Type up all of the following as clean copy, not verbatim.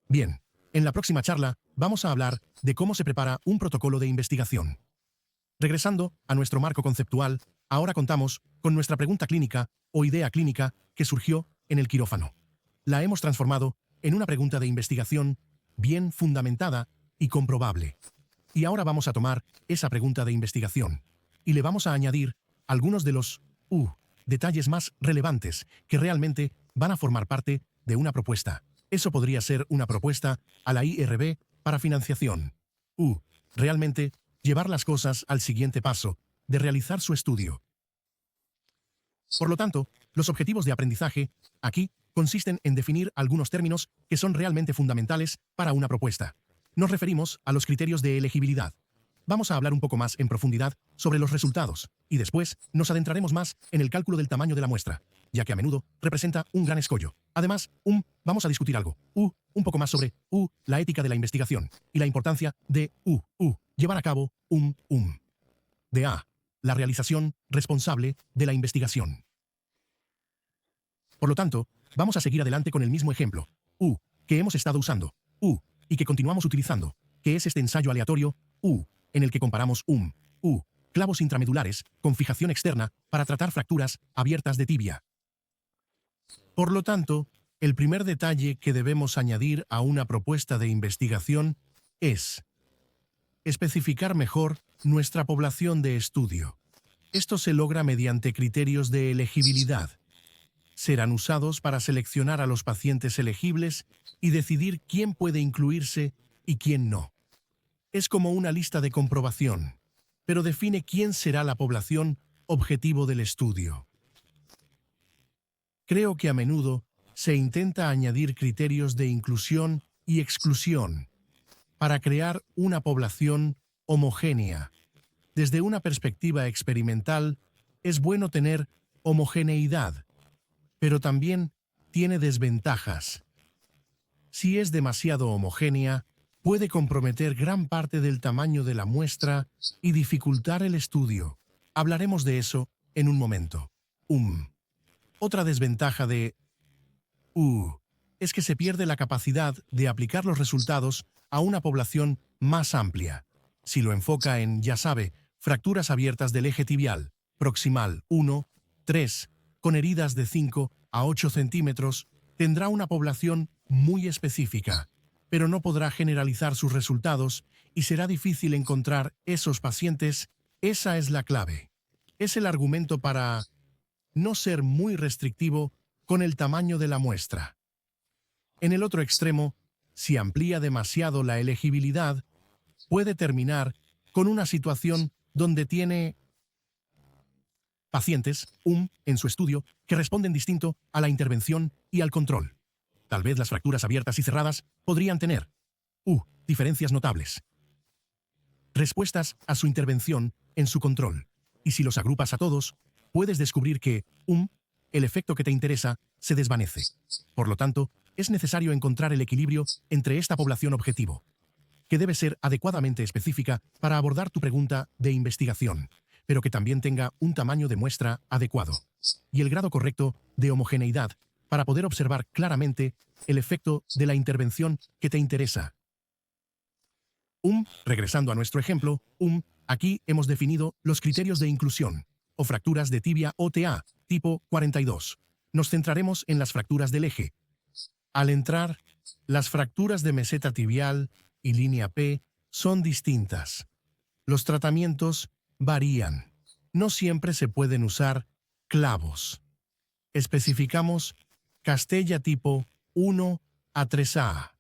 Bien, en la próxima charla vamos a hablar de cómo se prepara un protocolo de investigación. Regresando a nuestro marco conceptual, ahora contamos con nuestra pregunta clínica o idea clínica que surgió en el quirófano. La hemos transformado en una pregunta de investigación bien fundamentada y comprobable. Y ahora vamos a tomar esa pregunta de investigación y le vamos a añadir algunos de los detalles más relevantes que realmente van a formar parte de una propuesta. Eso podría ser una propuesta a la IRB para financiación. Realmente llevar las cosas al siguiente paso de realizar su estudio. Por lo tanto, los objetivos de aprendizaje aquí consisten en definir algunos términos que son realmente fundamentales para una propuesta. Nos referimos a los criterios de elegibilidad. Vamos a hablar un poco más en profundidad sobre los resultados y después nos adentraremos más en el cálculo del tamaño de la muestra, ya que a menudo representa un gran escollo. Además, vamos a discutir algo, un poco más sobre la ética de la investigación y la importancia de llevar a cabo de la realización responsable de la investigación. Por lo tanto, vamos a seguir adelante con el mismo ejemplo, que hemos estado usando, y que continuamos utilizando, que es este ensayo aleatorio, en el que comparamos clavos intramedulares con fijación externa para tratar fracturas abiertas de tibia. Por lo tanto, el primer detalle que debemos añadir a una propuesta de investigación es especificar mejor nuestra población de estudio. Esto se logra mediante criterios de elegibilidad. Serán usados para seleccionar a los pacientes elegibles y decidir quién puede incluirse y quién no. Es como una lista de comprobación, pero define quién será la población objetivo del estudio. Creo que a menudo se intenta añadir criterios de inclusión y exclusión para crear una población homogénea. Desde una perspectiva experimental, es bueno tener homogeneidad, pero también tiene desventajas. Si es demasiado homogénea, puede comprometer gran parte del tamaño de la muestra y dificultar el estudio. Hablaremos de eso en un momento. Otra desventaja de es que se pierde la capacidad de aplicar los resultados a una población más amplia. Si lo enfoca en, ya sabe, fracturas abiertas del eje tibial, proximal 1, 3, con heridas de 5 a 8 centímetros, tendrá una población muy específica, pero no podrá generalizar sus resultados y será difícil encontrar esos pacientes. Esa es la clave. Es el argumento para no ser muy restrictivo con el tamaño de la muestra. En el otro extremo, si amplía demasiado la elegibilidad, puede terminar con una situación donde tiene pacientes, en su estudio, que responden distinto a la intervención y al control. Tal vez las fracturas abiertas y cerradas podrían tener diferencias notables. Respuestas a su intervención en su control. Y si los agrupas a todos, puedes descubrir que, el efecto que te interesa se desvanece. Por lo tanto, es necesario encontrar el equilibrio entre esta población objetivo, que debe ser adecuadamente específica para abordar tu pregunta de investigación, pero que también tenga un tamaño de muestra adecuado, y el grado correcto de homogeneidad para poder observar claramente el efecto de la intervención que te interesa. Regresando a nuestro ejemplo, aquí hemos definido los criterios de inclusión, o fracturas de tibia OTA, tipo 42. Nos centraremos en las fracturas del eje. Al entrar, las fracturas de meseta tibial y línea P son distintas. Los tratamientos varían. No siempre se pueden usar clavos. Especificamos Castella tipo 1 a 3A.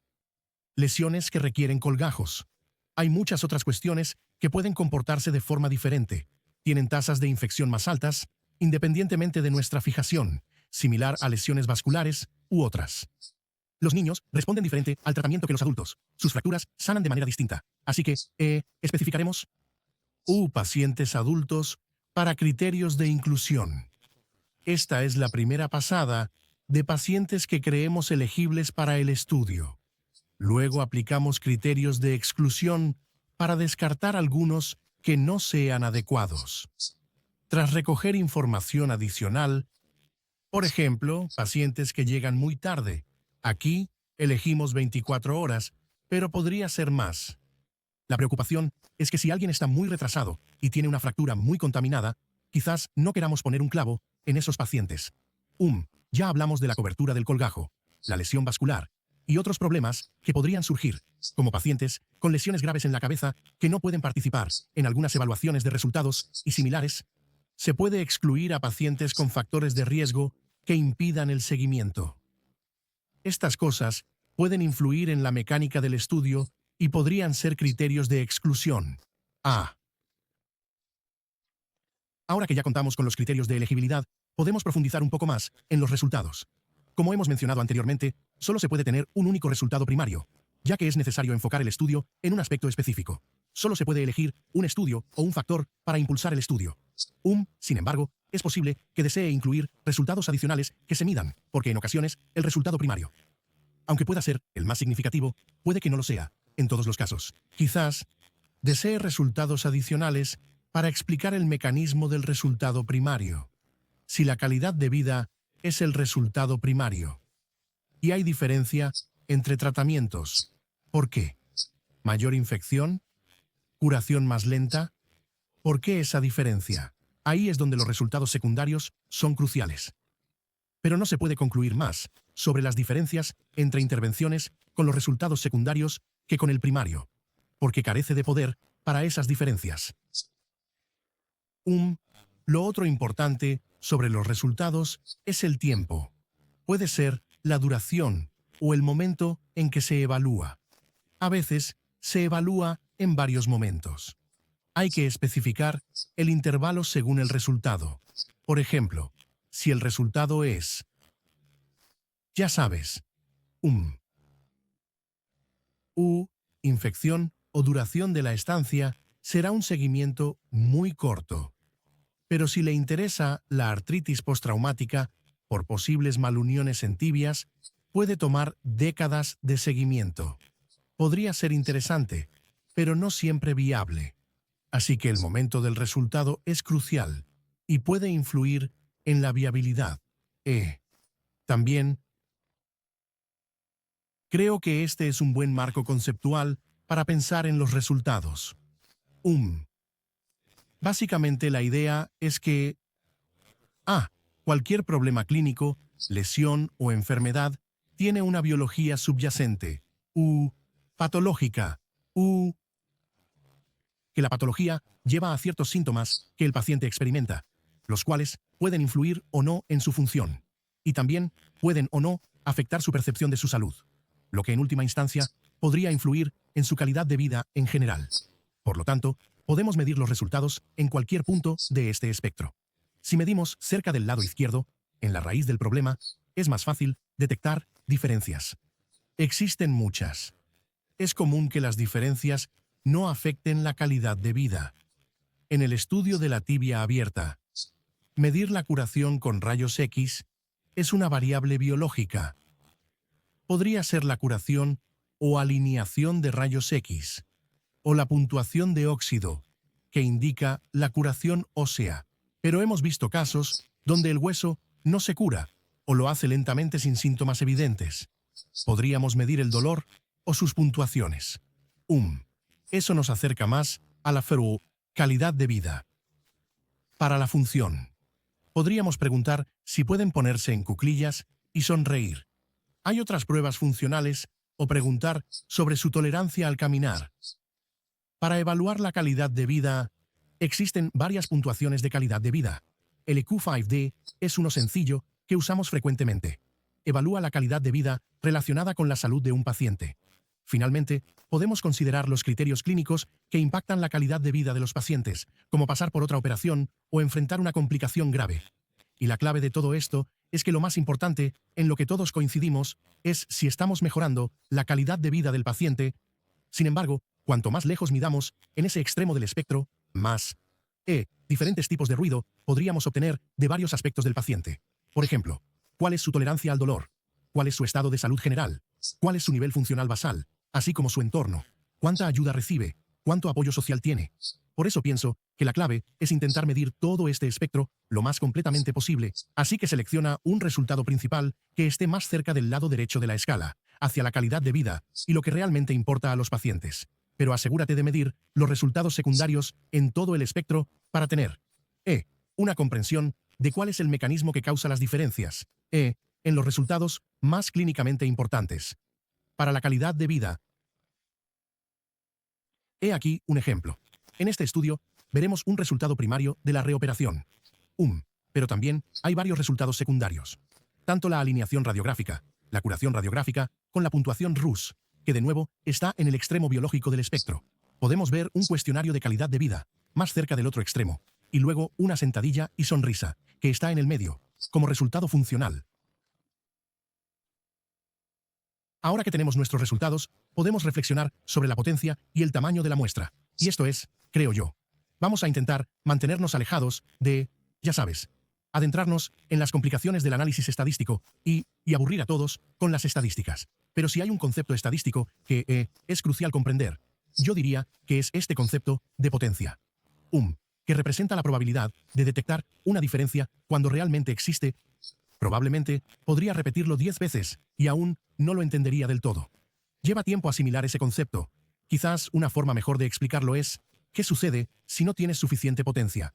Lesiones que requieren colgajos. Hay muchas otras cuestiones que pueden comportarse de forma diferente. Tienen tasas de infección más altas, independientemente de nuestra fijación, similar a lesiones vasculares u otras. Los niños responden diferente al tratamiento que los adultos. Sus fracturas sanan de manera distinta. Así que, especificaremos pacientes adultos para criterios de inclusión. Esta es la primera pasada de pacientes que creemos elegibles para el estudio. Luego aplicamos criterios de exclusión para descartar algunos que no sean adecuados. Tras recoger información adicional, por ejemplo, pacientes que llegan muy tarde, aquí Elegimos 24 horas, pero podría ser más. La preocupación es que si alguien está muy retrasado y tiene una fractura muy contaminada, quizás no queramos poner un clavo en esos pacientes. Ya hablamos de la cobertura del colgajo, la lesión vascular y otros problemas que podrían surgir, como pacientes con lesiones graves en la cabeza que no pueden participar en algunas evaluaciones de resultados y similares. Se puede excluir a pacientes con factores de riesgo que impidan el seguimiento. Estas cosas pueden influir en la mecánica del estudio y podrían ser criterios de exclusión. Ahora que ya contamos con los criterios de elegibilidad, podemos profundizar un poco más en los resultados. Como hemos mencionado anteriormente, solo se puede tener un único resultado primario, ya que es necesario enfocar el estudio en un aspecto específico. Solo se puede elegir un estudio o un factor para impulsar el estudio. Sin embargo, es posible que desee incluir resultados adicionales que se midan, porque en ocasiones el resultado primario, aunque pueda ser el más significativo, puede que no lo sea, en todos los casos. Quizás desee resultados adicionales para explicar el mecanismo del resultado primario. Si la calidad de vida es el resultado primario, y hay diferencia entre tratamientos. ¿Por qué? ¿Mayor infección? ¿Curación más lenta? ¿Por qué esa diferencia? Ahí es donde los resultados secundarios son cruciales. Pero no se puede concluir más sobre las diferencias entre intervenciones con los resultados secundarios que con el primario, porque carece de poder para esas diferencias. Lo otro importante sobre los resultados es el tiempo. Puede ser la duración o el momento en que se evalúa. A veces se evalúa en varios momentos. Hay que especificar el intervalo según el resultado. Por ejemplo, si el resultado es, ya sabes, infección o duración de la estancia, será un seguimiento muy corto. Pero si le interesa la artritis postraumática por posibles maluniones en tibias, puede tomar décadas de seguimiento. Podría ser interesante, pero no siempre viable. Así que el momento del resultado es crucial y puede influir en la viabilidad. También creo que este es un buen marco conceptual para pensar en los resultados. Básicamente la idea es que cualquier problema clínico, lesión o enfermedad tiene una biología subyacente, patológica, que la patología lleva a ciertos síntomas que el paciente experimenta, los cuales pueden influir o no en su función, y también pueden o no afectar su percepción de su salud, lo que en última instancia podría influir en su calidad de vida en general. Por lo tanto, podemos medir los resultados en cualquier punto de este espectro. Si medimos cerca del lado izquierdo, en la raíz del problema, es más fácil detectar diferencias. Existen muchas. Es común que las diferencias no afecten la calidad de vida. En el estudio de la tibia abierta, medir la curación con rayos X es una variable biológica. Podría ser la curación o alineación de rayos X, o la puntuación de óxido, que indica la curación ósea. Pero hemos visto casos donde el hueso no se cura o lo hace lentamente sin síntomas evidentes. Podríamos medir el dolor o sus puntuaciones. Eso nos acerca más a la calidad de vida. Para la función, podríamos preguntar si pueden ponerse en cuclillas y sonreír. Hay otras pruebas funcionales o preguntar sobre su tolerancia al caminar. Para evaluar la calidad de vida, existen varias puntuaciones de calidad de vida. El EQ5D es uno sencillo que usamos frecuentemente. Evalúa la calidad de vida relacionada con la salud de un paciente. Finalmente, podemos considerar los criterios clínicos que impactan la calidad de vida de los pacientes, como pasar por otra operación o enfrentar una complicación grave. Y la clave de todo esto es que lo más importante, en lo que todos coincidimos, es si estamos mejorando la calidad de vida del paciente. Sin embargo, cuanto más lejos midamos en ese extremo del espectro, más diferentes tipos de ruido podríamos obtener de varios aspectos del paciente. Por ejemplo, ¿cuál es su tolerancia al dolor? ¿Cuál es su estado de salud general? ¿Cuál es su nivel funcional basal? Así como su entorno. ¿Cuánta ayuda recibe? ¿Cuánto apoyo social tiene? Por eso pienso que la clave es intentar medir todo este espectro lo más completamente posible, así que selecciona un resultado principal que esté más cerca del lado derecho de la escala, hacia la calidad de vida y lo que realmente importa a los pacientes. Pero asegúrate de medir los resultados secundarios en todo el espectro para tener una comprensión de cuál es el mecanismo que causa las diferencias en los resultados más clínicamente importantes. Para la calidad de vida. He aquí un ejemplo. En este estudio, veremos un resultado primario de la reoperación. Pero también hay varios resultados secundarios. Tanto la alineación radiográfica, la curación radiográfica, con la puntuación RUS, que de nuevo está en el extremo biológico del espectro. Podemos ver un cuestionario de calidad de vida, más cerca del otro extremo, y luego una sentadilla y sonrisa, que está en el medio, como resultado funcional. Ahora que tenemos nuestros resultados, podemos reflexionar sobre la potencia y el tamaño de la muestra. Y esto es, creo yo, vamos a intentar mantenernos alejados de, ya sabes, adentrarnos en las complicaciones del análisis estadístico y aburrir a todos con las estadísticas. Pero si hay un concepto estadístico que es crucial comprender, yo diría que es este concepto de potencia. Que representa la probabilidad de detectar una diferencia cuando realmente existe. Probablemente podría repetirlo 10 veces y aún no lo entendería del todo. Lleva tiempo asimilar ese concepto. Quizás una forma mejor de explicarlo es, ¿qué sucede si no tienes suficiente potencia?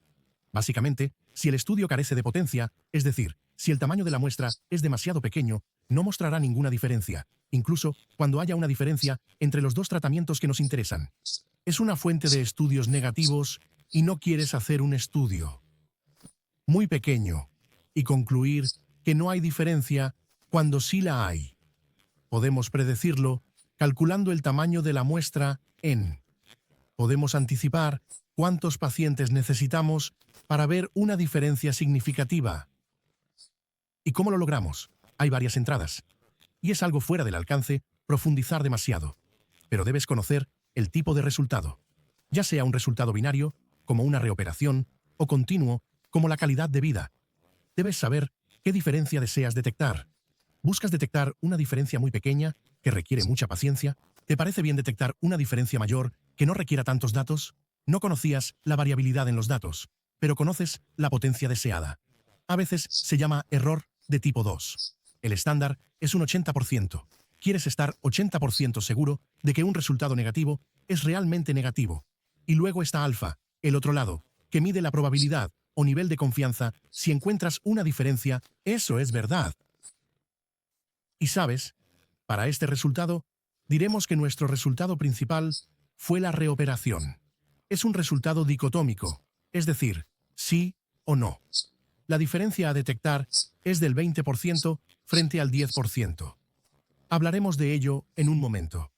Básicamente, si el estudio carece de potencia, es decir, si el tamaño de la muestra es demasiado pequeño, no mostrará ninguna diferencia, incluso cuando haya una diferencia entre los dos tratamientos que nos interesan. Es una fuente de estudios negativos y no quieres hacer un estudio muy pequeño y concluir que no hay diferencia cuando sí la hay. Podemos predecirlo calculando el tamaño de la muestra en. Podemos anticipar cuántos pacientes necesitamos para ver una diferencia significativa. ¿Y cómo lo logramos? Hay varias entradas. Y es algo fuera del alcance profundizar demasiado. Pero debes conocer el tipo de resultado. Ya sea un resultado binario, como una reoperación, o continuo, como la calidad de vida. Debes saber qué diferencia deseas detectar. ¿Buscas detectar una diferencia muy pequeña, que requiere mucha paciencia? ¿Te parece bien detectar una diferencia mayor, que no requiera tantos datos? No conocías la variabilidad en los datos, pero conoces la potencia deseada. A veces se llama error de tipo 2. El estándar es un 80%. Quieres estar 80% seguro de que un resultado negativo es realmente negativo. Y luego está alfa, el otro lado, que mide la probabilidad o nivel de confianza si encuentras una diferencia. Eso es verdad. Y sabes, para este resultado, diremos que nuestro resultado principal fue la reoperación. Es un resultado dicotómico, es decir, sí o no. La diferencia a detectar es del 20% frente al 10%. Hablaremos de ello en un momento.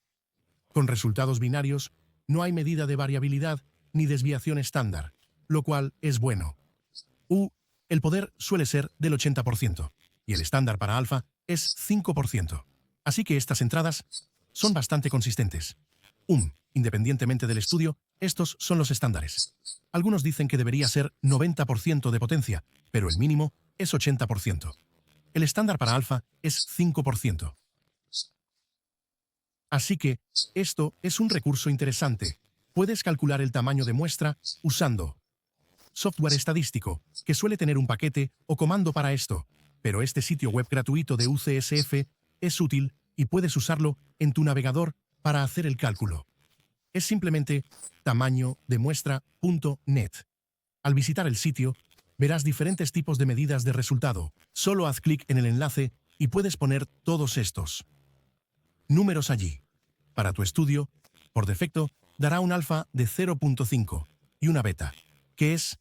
Con resultados binarios, no hay medida de variabilidad ni desviación estándar, lo cual es bueno. El poder suele ser del 80%, y el estándar para alfa es 5%. Así que estas entradas son bastante consistentes. Independientemente del estudio, estos son los estándares. Algunos dicen que debería ser 90% de potencia, pero el mínimo es 80%. El estándar para alfa es 5%. Así que, esto es un recurso interesante. Puedes calcular el tamaño de muestra usando software estadístico, que suele tener un paquete o comando para esto, pero este sitio web gratuito de UCSF es útil y puedes usarlo en tu navegador para hacer el cálculo. Es simplemente tamañodemuestra.net. Al visitar el sitio, verás diferentes tipos de medidas de resultado. Solo haz clic en el enlace y puedes poner todos estos números allí. Para tu estudio, por defecto, dará un alfa de 0.5 y una beta, que es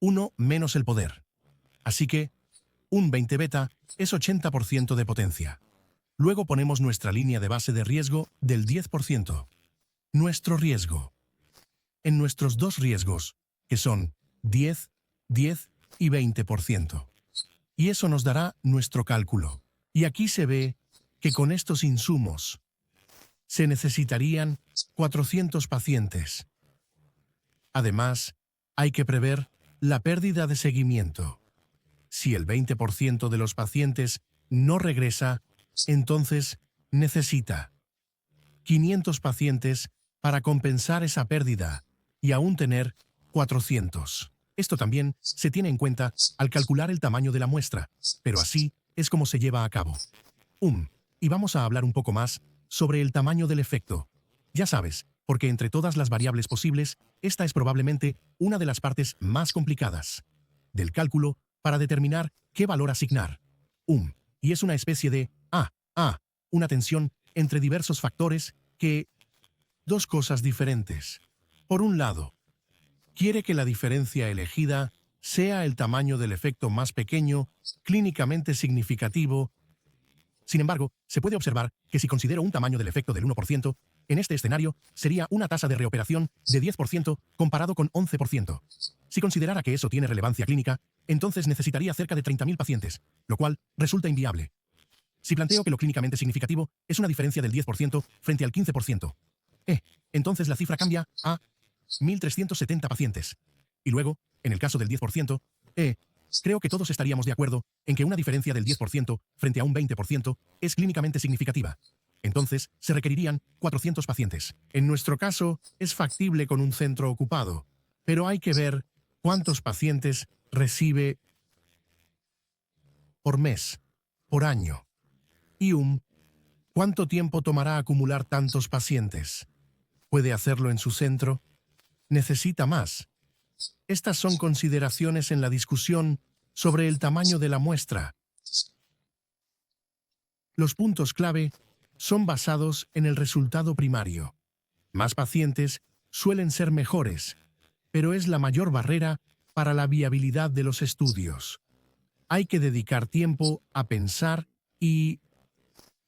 1 menos el poder. Así que, un 20 beta es 80% de potencia. Luego ponemos nuestra línea de base de riesgo del 10%. Nuestro riesgo. En nuestros dos riesgos, que son 10, 10 y 20%. Y eso nos dará nuestro cálculo. Y aquí se ve que con estos insumos se necesitarían 400 pacientes. Además, hay que prever la pérdida de seguimiento. Si el 20% de los pacientes no regresa, entonces necesita 500 pacientes para compensar esa pérdida, y aún tener 400. Esto también se tiene en cuenta al calcular el tamaño de la muestra, pero así es como se lleva a cabo. Y vamos a hablar un poco más sobre el tamaño del efecto. Ya sabes, porque entre todas las variables posibles, esta es probablemente una de las partes más complicadas del cálculo para determinar qué valor asignar. Y es una especie de una tensión entre diversos factores que dos cosas diferentes. Por un lado, quiere que la diferencia elegida sea el tamaño del efecto más pequeño, clínicamente significativo. Sin embargo, se puede observar que si considero un tamaño del efecto del 1%, en este escenario sería una tasa de reoperación de 10% comparado con 11%. Si considerara que eso tiene relevancia clínica, entonces necesitaría cerca de 30.000 pacientes, lo cual resulta inviable. Si planteo que lo clínicamente significativo es una diferencia del 10% frente al 15%, entonces la cifra cambia a 1.370 pacientes. Y luego, en el caso del 10%, creo que todos estaríamos de acuerdo en que una diferencia del 10% frente a un 20% es clínicamente significativa. Entonces, se requerirían 400 pacientes. En nuestro caso, es factible con un centro ocupado, pero hay que ver cuántos pacientes recibe por mes, por año. Y ¿cuánto tiempo tomará acumular tantos pacientes? ¿Puede hacerlo en su centro? ¿Necesita más? Estas son consideraciones en la discusión sobre el tamaño de la muestra. Los puntos clave son basados en el resultado primario. Más pacientes suelen ser mejores, pero es la mayor barrera para la viabilidad de los estudios. Hay que dedicar tiempo a pensar y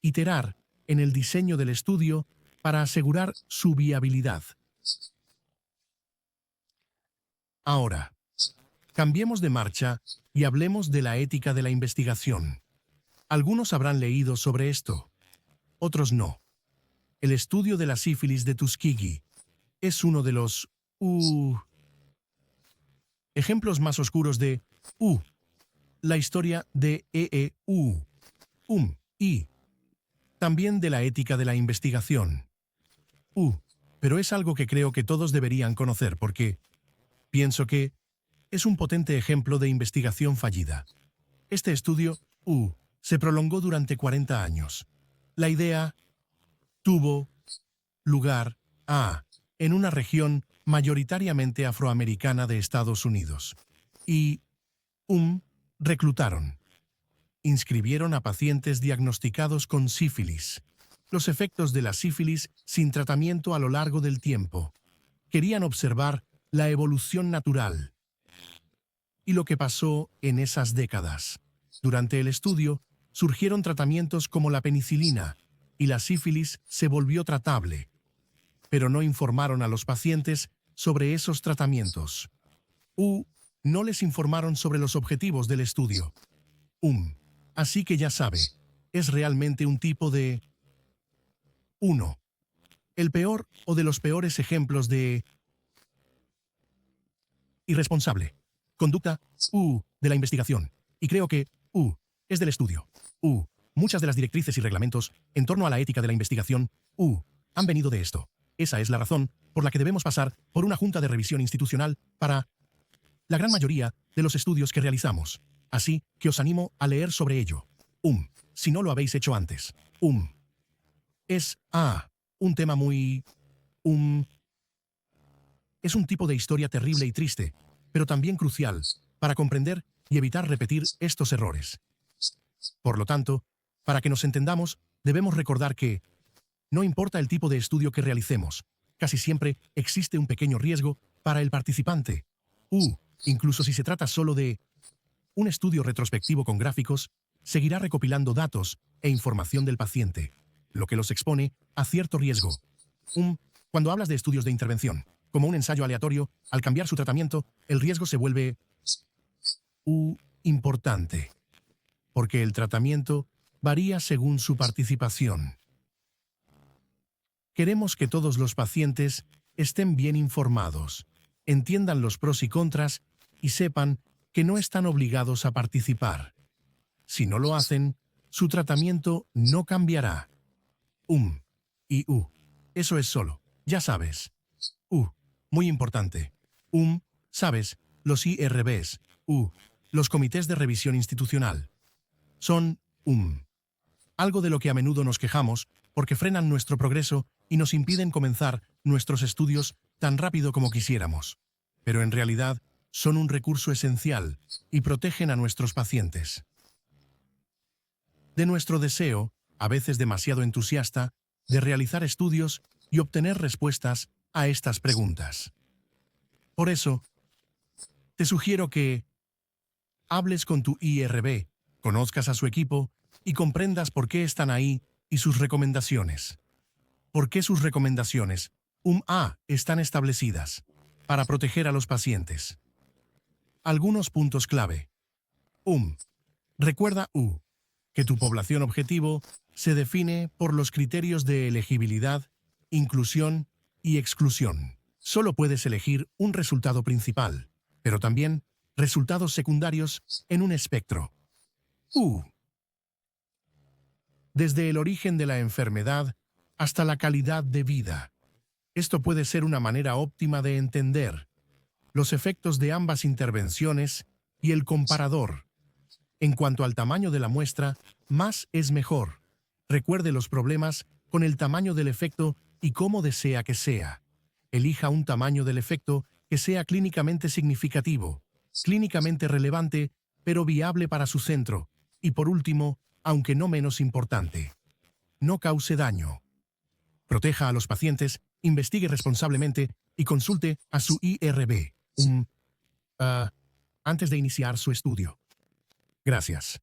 iterar en el diseño del estudio para asegurar su viabilidad. Ahora, cambiemos de marcha y hablemos de la ética de la investigación. Algunos habrán leído sobre esto, otros no. El estudio de la sífilis de Tuskegee es uno de los ejemplos más oscuros de la historia de y también de la ética de la investigación. Pero es algo que creo que todos deberían conocer porque pienso que es un potente ejemplo de investigación fallida. Este estudio, se prolongó durante 40 años. La idea tuvo lugar en una región mayoritariamente afroamericana de Estados Unidos. Y, reclutaron. Inscribieron a pacientes diagnosticados con sífilis. Los efectos de la sífilis sin tratamiento a lo largo del tiempo. Querían observar la evolución natural y lo que pasó en esas décadas. Durante el estudio, surgieron tratamientos como la penicilina y la sífilis se volvió tratable, pero no informaron a los pacientes sobre esos tratamientos. No les informaron sobre los objetivos del estudio. Así que ya sabe, es realmente un tipo de 1. El peor o de los peores ejemplos de irresponsable conducta de la investigación. Y creo que es del estudio. Muchas de las directrices y reglamentos en torno a la ética de la investigación han venido de esto. Esa es la razón por la que debemos pasar por una junta de revisión institucional para la gran mayoría de los estudios que realizamos. Así que os animo a leer sobre ello. Si no lo habéis hecho antes. Es un tema muy es un tipo de historia terrible y triste, pero también crucial para comprender y evitar repetir estos errores. Por lo tanto, para que nos entendamos, debemos recordar que no importa el tipo de estudio que realicemos, casi siempre existe un pequeño riesgo para el participante. Incluso si se trata solo de un estudio retrospectivo con gráficos, seguirá recopilando datos e información del paciente, lo que los expone a cierto riesgo. Cuando hablas de estudios de intervención, como un ensayo aleatorio, al cambiar su tratamiento, el riesgo se vuelve importante, porque el tratamiento varía según su participación. Queremos que todos los pacientes estén bien informados, entiendan los pros y contras y sepan que no están obligados a participar. Si no lo hacen, su tratamiento no cambiará. Eso es solo, ya sabes. Muy importante. ¿Sabes? Los IRBs, los comités de revisión institucional. Son, algo de lo que a menudo nos quejamos porque frenan nuestro progreso y nos impiden comenzar nuestros estudios tan rápido como quisiéramos. Pero en realidad son un recurso esencial y protegen a nuestros pacientes. De nuestro deseo, a veces demasiado entusiasta, de realizar estudios y obtener respuestas a estas preguntas. Por eso, te sugiero que hables con tu IRB, conozcas a su equipo y comprendas por qué están ahí y sus recomendaciones. ¿Por qué sus recomendaciones, están establecidas? Para proteger a los pacientes. Algunos puntos clave. Recuerda, que tu población objetivo se define por los criterios de elegibilidad, inclusión y exclusión. Solo puedes elegir un resultado principal, pero también resultados secundarios en un espectro. Desde el origen de la enfermedad hasta la calidad de vida. Esto puede ser una manera óptima de entender los efectos de ambas intervenciones y el comparador. En cuanto al tamaño de la muestra, más es mejor. Recuerde los problemas con el tamaño del efecto y cómo desea que sea. Elija un tamaño del efecto que sea clínicamente significativo, clínicamente relevante, pero viable para su centro. Y por último, aunque no menos importante, no cause daño. Proteja a los pacientes, investigue responsablemente y consulte a su IRB antes de iniciar su estudio. Gracias.